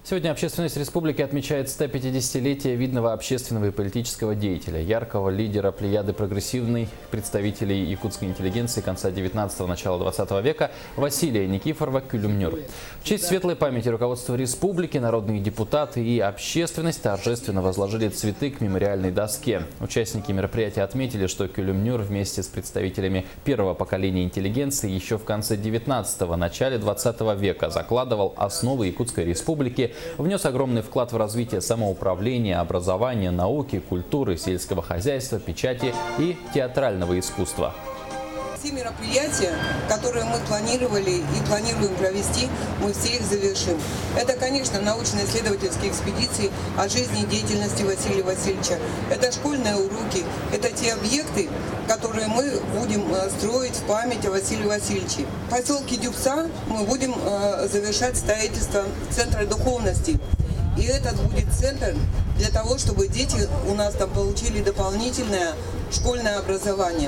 Сегодня общественность республики отмечает 150-летие видного общественного и политического деятеля, яркого лидера плеяды прогрессивных представителей якутской интеллигенции конца 19-го, начала 20 века Василия Никифорова Кюлюмнюр. В честь светлой памяти руководства республики, народные депутаты и общественность торжественно возложили цветы к мемориальной доске. Участники мероприятия отметили, что Кюлюмнюр вместе с представителями первого поколения интеллигенции еще в конце 19-го, начале 20 века закладывал основы Якутской республики, внес огромный вклад в развитие самоуправления, образования, науки, культуры, сельского хозяйства, печати и театрального искусства. Все мероприятия, которые мы планировали и планируем провести, мы все их завершим. Это, конечно, научно-исследовательские экспедиции о жизни и деятельности Василия Васильевича. Это школьные уроки, это те объекты, которые мы будем строить в память о Василии Васильевиче. В поселке Дюбса мы будем завершать строительство Центра духовности. И этот будет центр для того, чтобы дети у нас там получили дополнительное школьное образование.